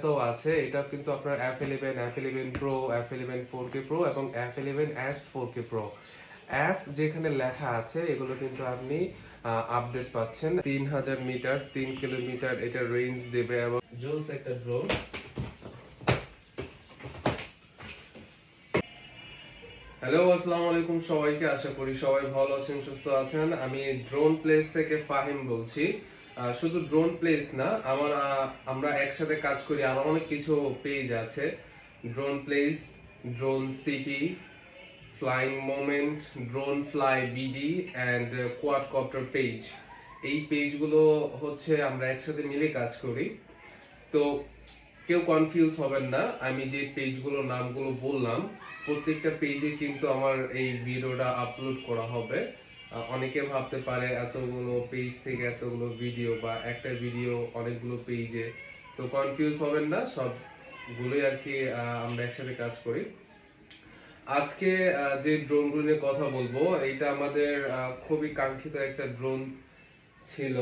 তো আছে, এটা কিন্তু আপনার F11, F11 Pro, F11 4K Pro এবং F11s 4K Pro। S যেখানে লেখা আছে এগুলো কিন্তু আপনি আপডেট পাচ্ছেন। 3000 মিটার 3 কিলোমিটার এটা রেঞ্জ দেবে এবং জোস একটা ড্রোন। হ্যালো, আসসালামু আলাইকুম সবাইকে, আশা করি সবাই ভালো আছেন, সুস্থ আছেন। আমি ড্রোন প্লেস থেকে ফাহিম বলছি। শুধু ড্রোন প্লেস না, আমরা একসাথে কাজ করি, আরো অনেক কিছু পেজ আছে। Drone place, drone city, flying moment, drone fly BD and quadcopter page. এই পেজগুলো হচ্ছে আমরা একসাথে মিলে কাজ করি। তো কেউ কনফিউজ হবেন না, আমি যে পেজগুলোর নামগুলো বললাম প্রত্যেকটা পেজে কিন্তু আমার এই ভিডিওটা আপলোড করা হবে। অনেকে ভাবতে পারে এতগুলো পেজ থেকে এতগুলো ভিডিও বা একটা ভিডিও অনেকগুলো পেজে, তো কনফিউজ হবেন না, সবগুলোই আর কি আমরা একসাথে কাজ করি। আজকে যে ড্রোনগুলো নিয়ে কথা বলবো, এইটা আমাদের খুবই কাঙ্ক্ষিত একটা ড্রোন ছিল,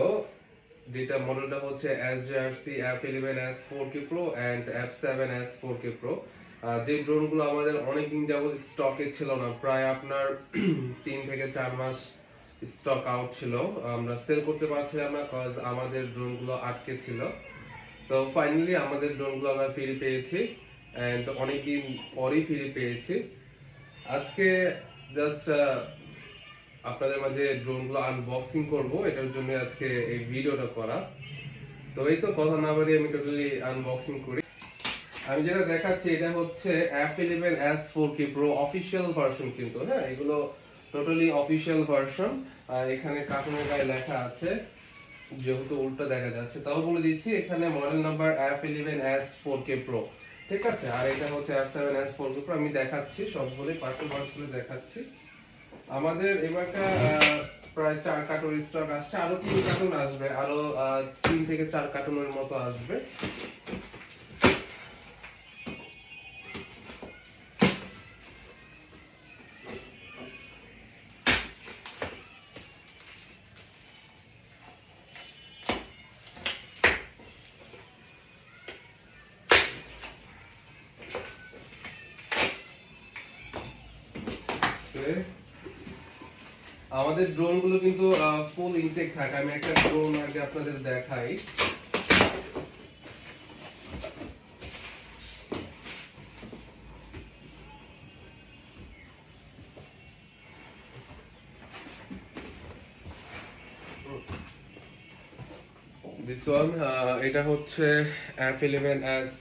যেটা মডেলটা হচ্ছে SJRC F11s 4K Pro and F7s 4K Pro। যে ড্রোনগুলো আমাদের অনেকদিন যাবত স্টকে ছিল না, প্রায় আপনার 3 থেকে 4 মাস স্টক আউট ছিল, আমরা সেল করতে পারছিলাম না কজ আমাদের ড্রোনগুলো আটকে ছিল। তো ফাইনালি আমাদের ড্রোনগুলো আমরা ফিরে পেয়েছি অ্যান্ড অনেকদিন পরেই ফিরে পেয়েছি। আজকে জাস্ট আপনাদের মাঝে ড্রোনগুলো আনবক্সিং করব, এটার জন্য আজকে এই ভিডিওটা করা। তো এই তো কথা না বাড়িয়ে আমি টোটালি আনবক্সিং করি। আমি যেটা দেখাচ্ছি এটা হচ্ছে F11s 4K Pro official version, কিন্তু হ্যাঁ এগুলো টোটালি অফিশিয়াল ভার্সন। এখানে কার্টুনের গায়ে লেখা আছে, যেহেতু উল্টো দেখা যাচ্ছে তাও বলে দিচ্ছি, এখানে model number F11s 4K Pro, ঠিক আছে। আর এটা হচ্ছে F7s 4K Pro। আমি দেখাচ্ছি সবগুলোই পার্টস করে দেখাচ্ছি। আমাদের এবারটা প্রায় 4 কার্টুন স্টক আসছে, আরো 3 কার্টুন আসবে, আরো 3 থেকে 4 কার্টুনের মতো আসবে। আমাদের ড্রোন গুলো কিন্তু ফুল ইনটেক থাকে। আমি একটা ড্রোন আগে আপনাদের দেখাই। দিস ওয়ান, এটা হচ্ছে F11s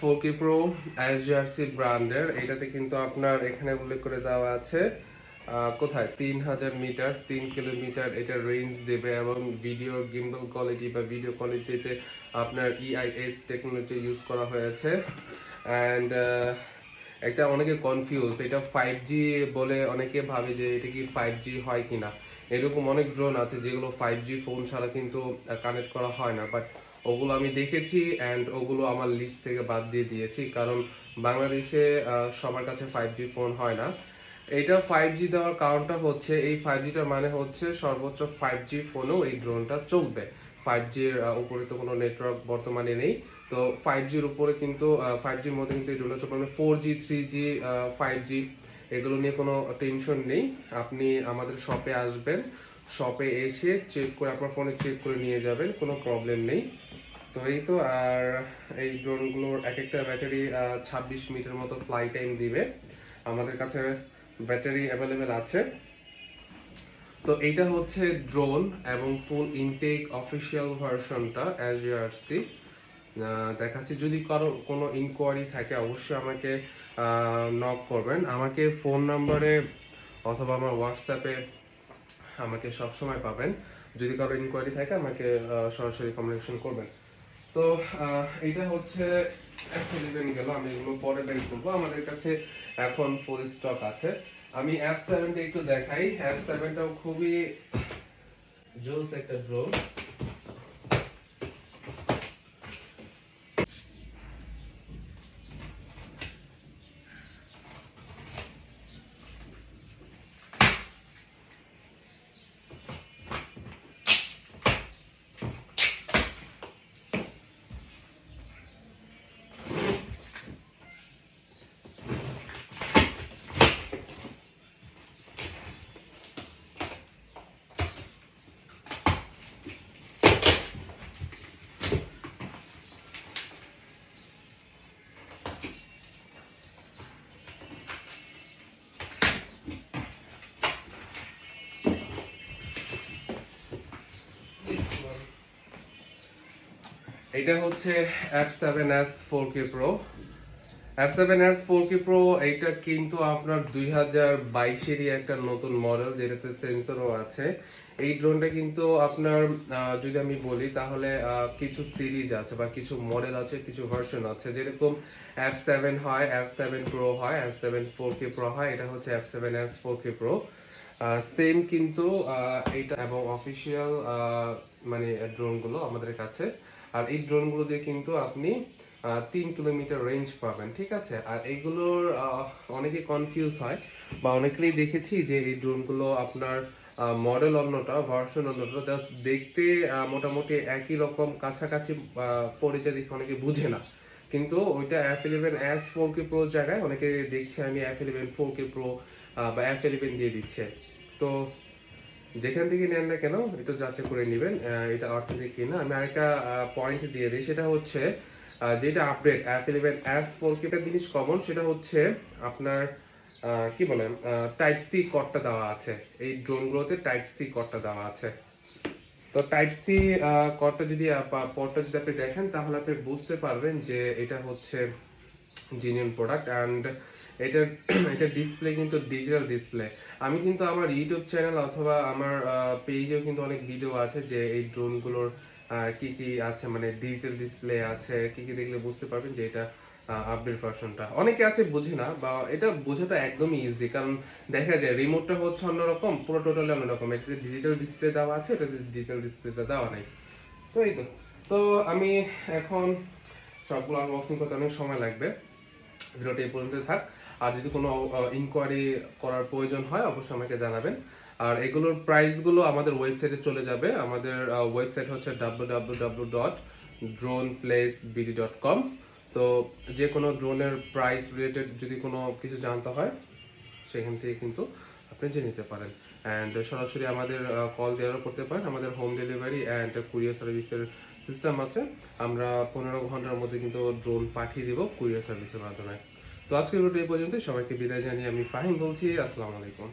4K Pro SJRC ব্র্যান্ডের। এটাতে কিন্তু আপনার এখানে উল্লেখ করে দেওয়া আছে কোথায় 3000 মিটার 3 কিলোমিটার এটা রেঞ্জ দেবে এবং ভিডিও গিম্বল কোয়ালিটি বা ভিডিও কোয়ালিটিতে আপনার EIS টেকনোলজি ইউজ করা হয়েছে। অ্যান্ড একটা অনেকে কনফিউজ, এটা 5G বলে অনেকে ভাবে যে এটা কি 5G হয় কিনা। এরকম অনেক ড্রোন আছে যেগুলো 5G ফোন ছাড়া কিন্তু কানেক্ট করা হয় না, বাট ওগুলো আমি দেখেছি অ্যান্ড ওগুলো আমার লিস্ট থেকে বাদ দিয়ে দিয়েছি, কারণ বাংলাদেশে সবার কাছে 5G ফোন হয় না। এটা 5G দেওয়ার কারণটা হচ্ছে, এই 5Gটার মানে হচ্ছে সর্বোচ্চ 5G ফোনেও এই ড্রোনটা চলবে। 5Gর উপরে তো কোনো নেটওয়ার্ক বর্তমানে নেই, তো 5Gর উপরে কিন্তু 5Gর মধ্যে কিন্তু এই ড্রোনটা চলবে। মানে 4G 3G 5G এগুলো নিয়ে কোনো টেনশন নেই। আপনি আমাদের শপে আসবেন, শপে এসে চেক করে আপনার ফোনে চেক করে নিয়ে যাবেন, কোনো প্রবলেম নেই। তো এই তো, আর এই ড্রোনগুলোর এক একটা ব্যাটারি 26 মিনিটের মতো ফ্লাই টাইম দিবে। আমাদের কাছে ব্যাটারি অ্যাভেলেবেল আছে। তো এইটা হচ্ছে ড্রোন এবং ফুল ইনটেক অফিসিয়াল ভার্সনটা SJRC দেখাচ্ছি। যদি কারো কোনো ইনকোয়ারি থাকে অবশ্যই আমাকে নক করবেন, আমাকে ফোন নাম্বারে অথবা আমার হোয়াটসঅ্যাপে আমাকে সবসময় পাবেন। যদি কারো ইনকোয়ারি থাকে আমাকে সরাসরি কমিউনিকেশন করবেন। তো এইটা হচ্ছে F11 গেল, আমি এগুলো পরে বের করবো। আমাদের কাছে এখন ফুল স্টক আছে। আমি F7টা একটু দেখাই। F7টাও খুবই জোস একটা ড্রোন। এটা হচ্ছে F7s 4K Pro। F7s 4K Pro এইটা কিন্তু আপনার 2022-এরই একটা নতুন মডেল, যেটাতে সেন্সরও আছে। এই ড্রোনটা কিন্তু আপনার যদি আমি বলি তাহলে কিছু সিরিজ আছে বা কিছু মডেল আছে, কিছু ভার্সন আছে। যেরকম F7 হয়, F7 Pro হয়, F7 4K Pro হয়, এটা হচ্ছে F7s 4K Pro। সেম কিন্তু এইটা এবং অফিসিয়াল মানে ড্রোনগুলো আমাদের কাছে। আর এই ড্রোনগুলো দিয়ে কিন্তু আপনি 3 কিলোমিটার রেঞ্জ পাবেন, ঠিক আছে। আর এইগুলোর অনেকে কনফিউজ হয় বা অনেকেই দেখেছি যে এই ড্রোনগুলো আপনার মডেল অন্যটা, ভার্সন অন্যটা, জাস্ট দেখতে মোটামুটি একই রকম কাছাকাছি পরিচয় দেখে অনেকে বুঝে না। কিন্তু ওইটা F11s 4K Pro জায়গায় অনেকে দেখছি আমি F11 4K Pro বা F11 দিয়ে দিচ্ছে। তো যেখান থেকে নেন না কেন একটু যাচাই করে নেবেন এটা অথেন্টিক কিনা। আমি আরেকটা পয়েন্ট দিয়ে দিই, সেটা হচ্ছে যেটা আপডেট F11s 4K জিনিস কমন, সেটা হচ্ছে আপনার কি বলে টাইপ সি কর্ডটা দেওয়া আছে। এই ড্রোনগুলোতে টাইপ সি কর্ডটা দেওয়া আছে। তো টাইপ সি কর্ডটা যদি পোর্টটা যদি আপনি দেখেন তাহলে আপনি বুঝতে পারবেন যে এটা হচ্ছে জিনিয়ান প্রোডাক্ট। অ্যান্ড এটা এটা ডিসপ্লে কিন্তু ডিজিটাল ডিসপ্লে। আমি কিন্তু আমার ইউটিউব চ্যানেল অথবা আমার পেজেও কিন্তু অনেক ভিডিও আছে যে এই ড্রোনগুলোর কি কি আছে, মানে ডিজিটাল ডিসপ্লে আছে, কি কি দেখলে বুঝতে পারবেন যে এটা আপডেট ভার্সনটা। অনেকে আছে বুঝে না, বা এটা বোঝাটা একদমই ইজি, কারণ দেখা যায় রিমোটটা হচ্ছে অন্যরকম, পুরো টোটালি অন্যরকম। এটাতে ডিজিটাল ডিসপ্লে দেওয়া আছে, এটাতে ডিজিটাল ডিসপ্লেটা দেওয়া নেই। তো এই তো। তো আমি এখন সবগুলো আনবক্সিং করতে অনেক সময় লাগবে, ভিডিওটা এই পর্যন্ত থাক। আর যদি কোনো ইনকোয়ারি করার প্রয়োজন হয় অবশ্যই আমাকে জানাবেন। আর এগুলোর প্রাইসগুলো আমাদের ওয়েবসাইটে চলে যাবে। আমাদের ওয়েবসাইট হচ্ছে www.droneplacebd.com। তো যে কোনো ড্রোনের প্রাইস রিলেটেড যদি কোনো কিছু জানতে হয় সেখান থেকে কিন্তু আপনি জেনে নিতে পারেন। অ্যান্ড সরাসরি আমাদের কল দেওয়ারও করতে পারেন। আমাদের হোম ডেলিভারি অ্যান্ড কুরিয়ার সার্ভিসের সিস্টেম আছে। আমরা 15 ঘন্টার মধ্যে কিন্তু ড্রোন পাঠিয়ে দেবো কুরিয়ার সার্ভিসের মাধ্যমে। তো আজকের ভিডিও এই পর্যন্ত। সবাইকে বিদায় জানিয়ে আমি ফাহিম বলছি। আসসালামু আলাইকুম।